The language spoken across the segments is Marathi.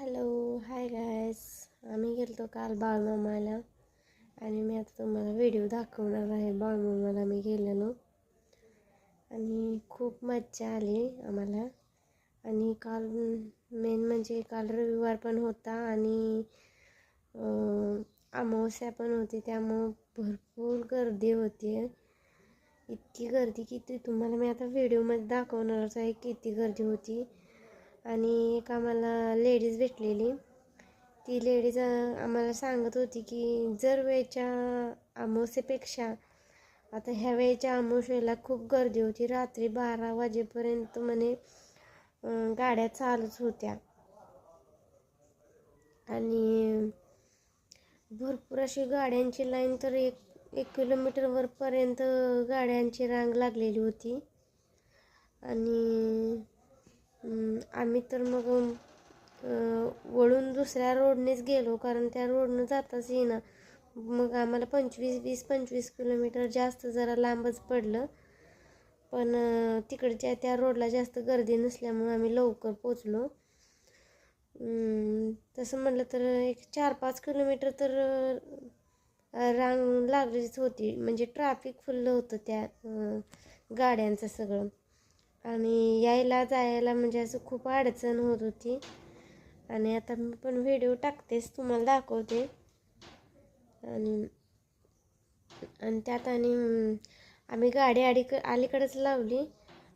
Hello hi guys. आम्ही गेलो काल बाळूमामाला आणि मी आता तुम्हाला व्हिडिओ दाखवणार आहे. बाळूमामाला मी गेलेलो आणि खूप मज्जा आली आम्हाला. आणि काल मेन म्हणजे काल रविवार पण होता आणि अमावस्या पण होती, त्यामुळं भरपूर गर्दी होती. इतकी गर्दी की ती तुम्हाला मी आता व्हिडिओमध्ये दाखवणारच आहे किती गर्दी होती. आणि एक आम्हाला लेडीज भेटलेली, ती लेडीज आम्हाला सांगत होती की जर वेळच्या अमावस्येपेक्षा आता ह्या वेळेच्या अमावस्येला खूप गर्दी होती. रात्री 12 वाजेपर्यंत म्हणे गाड्या चालूच होत्या आणि भरपूर अशी गाड्यांची लाईन, तर एक किलोमीटरवरपर्यंत गाड्यांची रांग लागलेली होती. आणि आम्ही तर मग वळून दुसऱ्या रोडनेच गेलो, कारण त्या रोडनं जाताच येईना. मग आम्हाला 25 किलोमीटर जास्त जरा लांबच पडलं, पण तिकडच्या त्या रोडला जास्त गर्दी नसल्यामुळे आम्ही लवकर पोचलो. तसं म्हटलं तर एक 4-5 किलोमीटर तर रांग लागलीच होती, म्हणजे ट्रॅफिक फुल होतं त्या गाड्यांचं सगळं. आणि यायला जायला म्हणजे असं खूप अडचण होत होती. आणि आता मी पण व्हिडिओ टाकतेच, तुम्हाला दाखवते. आणि त्यात आम्ही गाडी अलीकडेच लावली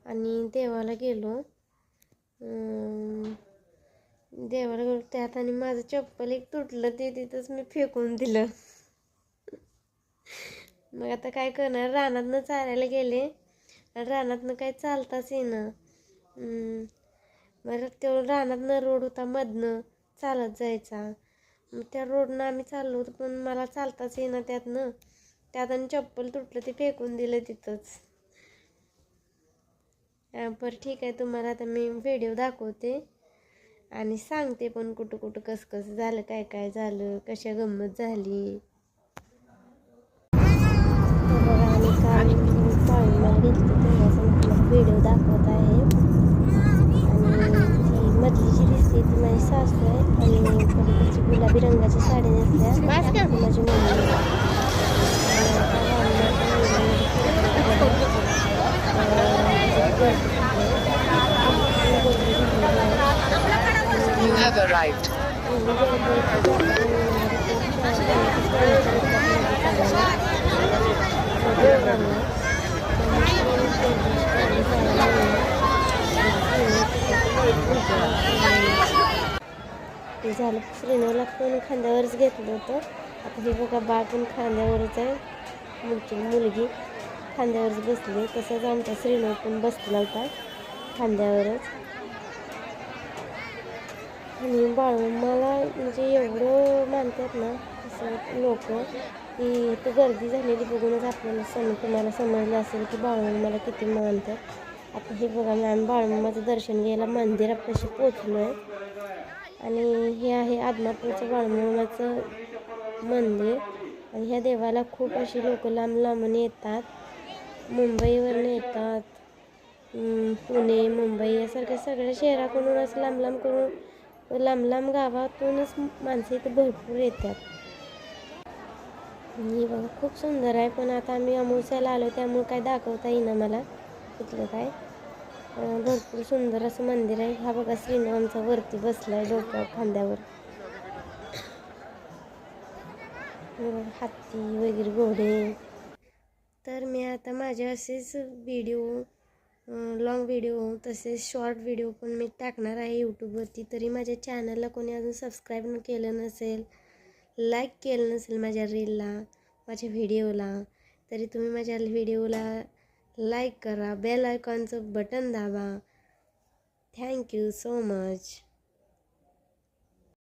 आणि देवाला गेलो. त्यात आणि माझं चप्पल एक तुटलं, ते तिथंच मी फेकून दिलं. मग आता काय करणार, रानातनं चालायला गेले, रानातनं काय चालताच येईना. मग तेवढं रानातनं रोड होता, मधनं चालत जायचा. मग त्या रोडनं आम्ही चाललो होतो, पण मला चालताच येईना त्यात आणि चप्पल तुटलं, ते फेकून दिलं तिथंच. बरं ठीक आहे, तुम्हाला आता मी व्हिडिओ दाखवते आणि सांगते पण कुठं कुठं कसं झालं, काय काय झालं, कशा गंमत झाली. बघा, आम्ही काल बाळूमामाला घेतली तेव्हा व्हिडिओ दाखवत आहे. आणि ती मधली जी दिसते ती माझी सासू आहे आणि पलीकडची गुलाबी रंगाची साडी नेसल्या ती माझी मम्मी. You have arrived. ते झालं. श्रीनूला पण खांद्यावरच घेतलं होतं. आता हे बघा, बाळ पण खांद्यावरच आहे, मुलगी खांद्यावरच बसली. तसंच आमचा श्रीनू पण बसला होता खांद्यावरच. आणि बाळूमामाला म्हणजे एवढं मानतात ना असं लोक, की इथं गर्दी झालेली बघूनच आपल्याला तुम्हाला समजलं असेल की बाळूमामाला किती मानतात. आता हे बघा, आम्ही बाळूमामाचं दर्शन घ्यायला मंदिरापाशी पोचलो आहे. आणि हे आहे आदमापूरचं बाळूमामाचं मंदिर. आणि ह्या देवाला खूप अशी लोक लांब लांबून येतात, मुंबईवरून येतात, पुणे मुंबई यासारख्या सगळ्या शहराकडून असं लांब लांब गावातूनच माणसं इथं भरपूर येतात. ही बघा, खूप सुंदर आहे. पण आता आम्ही अमावस्याला आलो त्यामुळे काय दाखवता येईना मला इथलं काय. भरपूर सुंदर असं मंदिर आहे. हा बघा, श्रीनू आमचा वरती बसला आहे डोक्यावर खांद्यावर. हत्ती वगैरे, घोडे. तर मी आता माझे असेच व्हिडिओ, लॉंग व्हिडिओ तसेच शॉर्ट व्हिडिओ पण मी टाकणार आहे यूट्यूबवरती. तरी माझ्या चॅनलला कोणी अजून सबस्क्राईब केलं नसेल, लाईक केलं नसेल माझ्या रीलला, माझ्या व्हिडिओला, तरी तुम्ही माझ्या व्हिडिओला लाईक करा, बेल आयकॉनचं बटन दाबा. Thank you so much.